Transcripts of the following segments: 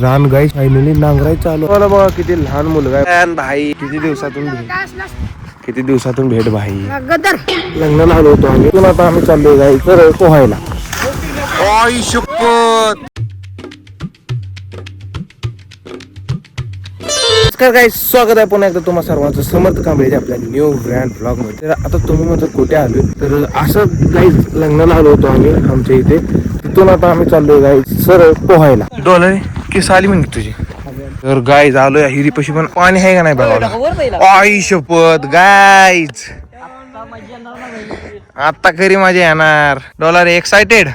रान गाईस फायनली नांगराय चालू. मला बघा किती लहान मुलगा आहे भाई. किती दिवसातून भेट भाई. लग्नाला आलो होतो आम्ही. पण आता आम्ही चाललोय गाईस तर पोहायला. आई शपथ. नमस्कार गाईस, स्वागत आहे पुन्हा एकदा तुम्हा सर्वांचं समर्थ कांबळेच्या आपल्या न्यू ब्रँड ब्लॉग मध्ये. तर आता तुम्ही म्हणजे कुठे आलो तर असं गाईस लग्नाला आलो होतो आम्ही आमच्या इथे. तिथून आता आम्ही चाललोय गाईस सरळ पोहायला. डॉलर केस आली म्हणजे तुझी. तर गाईज आलोय हिरीपाशी, पण पाणी आहे का नाही बघा. आई शपथ गाईज, आता खरी मजा येणार. Dollar excited.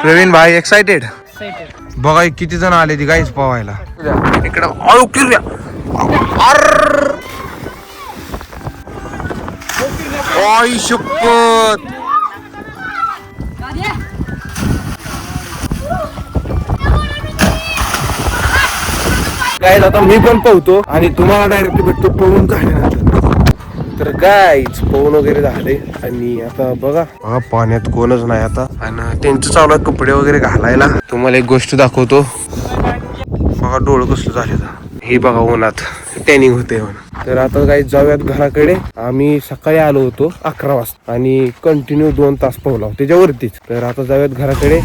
प्रवीण भाई एक्साइटेड. बघा किती जण आले ती गाईज पोहायला इकडं. आई शपथ. गाईज आता मी पण पोहतो आणि तुम्हाला डायरेक्ट भेटतो पोहून झाल्यानंतर. तर गाईज पोहून वगैरे झाले आणि आता बघा पाण्यात कोणच नाही आता. आणि त्यांचं चालू आहे कपडे वगैरे घालायला. तुम्हाला एक गोष्ट दाखवतो बघा. डोळं कसलं झाले. हे बघा उन्हात टॅनिंग होते. तर आता गाईज जाऊयात घराकडे. आम्ही सकाळी आलो होतो 11 वाजता आणि कंटिन्यू 2 तास पोहला त्याच्यावरतीच. तर आता जाऊयात घराकडे.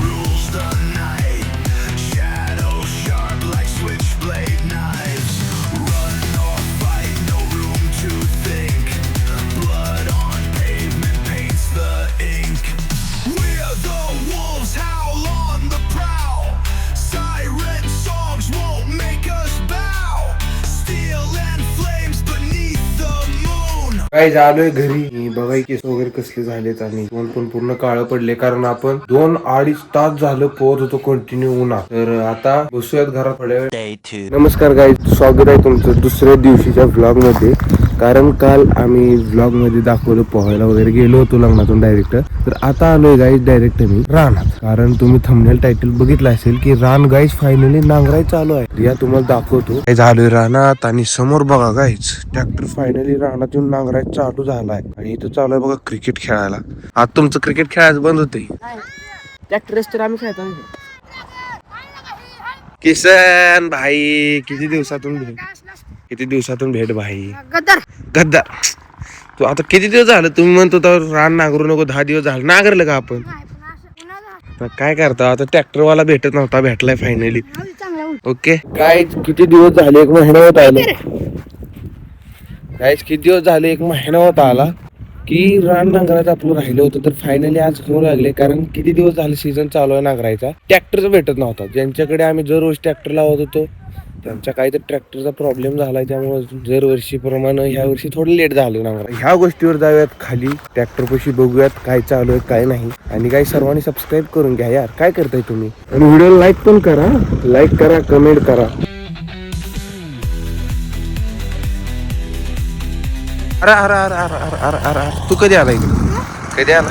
काय झालोय घरी. बघा केस वगैरे कसले झालेत आणि तोंड पण पूर्ण काळ पडले, कारण आपण 2-2.5 तास झालं पोहत होतो कंटिन्यू उन्हात. तर आता बसूयात घरात थोड्या वेळ. नमस्कार गाईज, स्वागत आहे तुमचं दुसऱ्या दिवशीच्या व्लॉग मध्ये. कारण काल आम्ही व्लॉग मध्ये दाखवलं पोहायला वगैरे गेलो होतो लग्नातून डायरेक्ट. तर आता आलोय गाईज डायरेक्ट मी रानात. कारण तुम्ही थंबनेल टायटल बघितलं असेल की रान गाईज फायनली नांगराय चालू आहे. या तुम्हाला दाखवतो काय झालोय रानात. आणि समोर बघा गाईज ट्रॅक्टर फायनली रानात येऊन नांगराय चालू झालाय. आणि इथं चालू आहे बघा क्रिकेट खेळायला. आज तुमचं क्रिकेट खेळायचं बंद होते. ट्रॅक्टर तर आम्ही खेळतो. किसन भाई किती दिवसातून भेट भाई. गद्दार तू आता किती दिवस झालं तुम्ही म्हणतो तर रान नांगरू नको. 10 दिवस झालं नांगरलं का आपण. काय करता आता. ट्रॅक्टरवाला भेटत नव्हता, भेटलाय फायनली. ओके गाईज किती दिवस झाले, 1 महिना होत आला. गाईज किती दिवस झाले, 1 महिना होत आला की रान नांगरायचं आपलं राहिलं होतं. तर फायनली आज होऊ लागले. कारण किती दिवस झाले सीझन चालू आहे नांगरायचा. ट्रॅक्टरचा भेटत नव्हता. ज्यांच्याकडे आम्ही दरवर्षी ट्रॅक्टर लावत होतो त्यांच्या काही तर ट्रॅक्टरचा प्रॉब्लेम झालाय. त्यामुळे दरवर्षी प्रमाणे ह्या वर्षी थोडं लेट झालं नांगरा. ह्या गोष्टीवर जाऊयात खाली ट्रॅक्टर पाशी, बघूयात काय चालू आहे काय नाही. आणि काही सर्वांनी सबस्क्राईब करून घ्या यार, काय करताय तुम्ही. आणि व्हिडिओ लाईक पण करा, कमेंट करा. अरे अरे अरे अरे अरे अरे अरे अरे तू कधी आला इकडे. कधी आला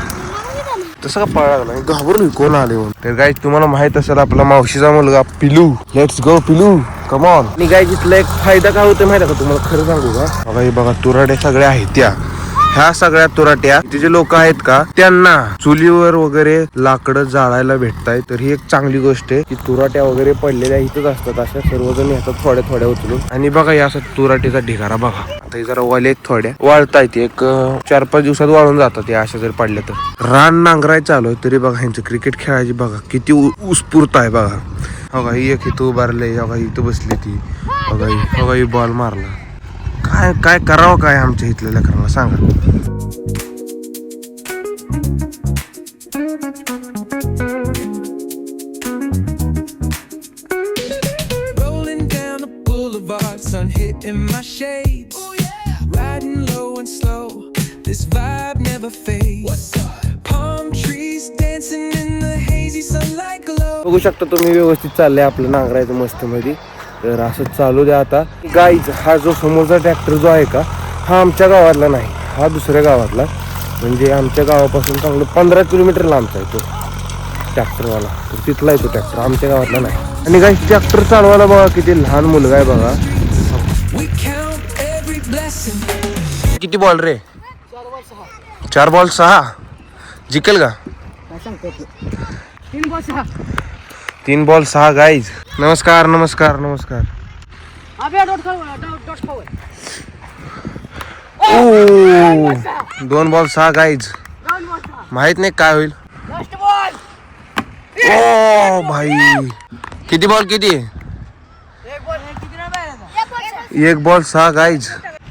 तसं का पळा लागला. घाबरून कोण आले म्हणून. तर गाईज तुम्हाला माहित असेल आपला मावशीचा मुलगा पिलू. लेट्स गो पिलू कम ऑन. आणि गाईज इथला एक फायदा काय होतो माहिती का तुम्हाला, खरं सांगू का. बघा हे बघा तुराड्या सगळ्या आहेत त्या. ह्या सगळ्या तुराट्या जे लोक आहेत का त्यांना चुलीवर वगैरे लाकडं जाळायला भेटताय. तर ही एक चांगली गोष्ट आहे की तुराट्या वगैरे पडलेल्या इथंच असतात. अशा सर्वजण येतात थोड्या उचलून. आणि बघा या तुराटीचा ढिगारा बघा. आता हे जरा वाले थोड्या वाळतायत. एक 4-5 दिवसात वाळून जातात या अशा जर पडल्या तर. रान नांगराय चालू आहे तरी बघा ह्यांचं क्रिकेट खेळायची बघा किती उत्स्फूर्त आहे बघा. बघा ही एक इथं उभारले, बघा इथं बसली ती. बघा ही बॉल मारला. काय करावं काय आमच्या इथल्या लेकरांना सांगा. Sun hitting my shades. Oh yeah. Riding low and slow. This vibe never fades. What's up? Palm trees dancing in the hazy sunlight glow. बघू शकता तुम्ही व्यवस्थित चाललंय आपलं नांगरायचं मस्त मध्ये. तर असं चालू द्या आता. गाईज हा जो समोरचा ट्रॅक्टर जो आहे का हा आमच्या गावातला नाही, हा दुसऱ्या गावातला. म्हणजे आमच्या गावापासून चांगलं 15 किलोमीटर लांबचा आहे तो ट्रॅक्टरवाला. तर तिथला आहे तो ट्रॅक्टर, आमच्या गावातला नाही. आणि गाईज ट्रॅक्टर चालवायला बघा किती लहान मुलगा आहे बघा. किती बॉल रे. 4 बॉल 6 जिंकेल का. 3 बॉल 6 गाईज. नमस्कार नमस्कार नमस्कार. ओ 2 बॉल 6 गाईज. माहित नाही काय होईल. ओ भाई किती बॉल किती. 1 बॉल 6 गाईज.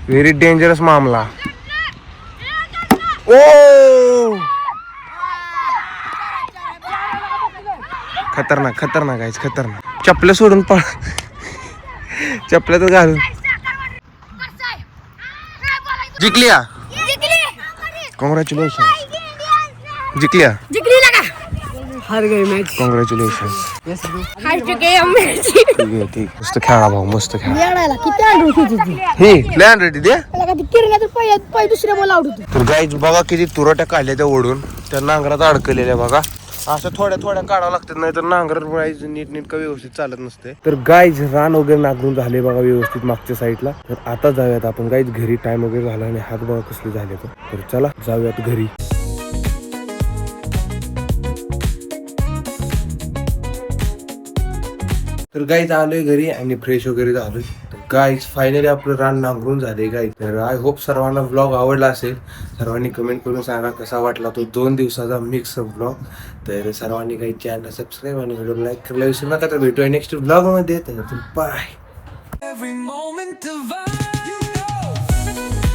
व्हेरी डेंजरस मामला. ओ खतरनाक खतरनाक गाईज खतरनाक. चपल्या सोडून पळ. चपल्या तर घालून जिंकलिया. कॉंग्रॅच्युलेशन. जिंकलिया. हार गए मैच. कॉंग्रॅच्युलेशन. हार चुके हम मैच. ठीक आहे ठीक. मस्त खेळा भाऊ मस्त खेळा. येडायला किती अंडर होती हे प्लॅन रेडी दे. त्याला कधी किरण्यात पाय दुसऱ्या बॉल आउट होतो. तर गाईज बघा किती तुरट्या काढल्या त्या ओढून. त्या नांगरात अडकलेल्या बघा. असं थोड्या थोड्या काढावं लागतात नाही तर नांगर नीट का व्यवस्थित चालत नसते. तर गाईज रान वगैरे नांगरून झाले बघा व्यवस्थित मागच्या साईडला. तर आता जाऊयात आपण गाईज घरी. टाइम वगैरे झाला आणि हात बघा कसले झाले. तर चला जाऊयात घरी. तर गाईज आलोय घरी आणि फ्रेश वगैरे झालोय. तर गाईज फायनली आपलं रान नांगरून झाले गाईज. तर आय होप सर्वांना व्लॉग आवडला असेल. सर्वांनी कमेंट करून सांगा कसा वाटला तो 2 दिवसाचा मिक्स व्लॉग. तर सर्वांनी काही चॅनल सबस्क्राईब आणि व्हिडिओ लाईक करायला विसरू नका. तर भेटूया नेक्स्ट व्लॉग मध्ये. तर bye. Every moment of vibe, you know.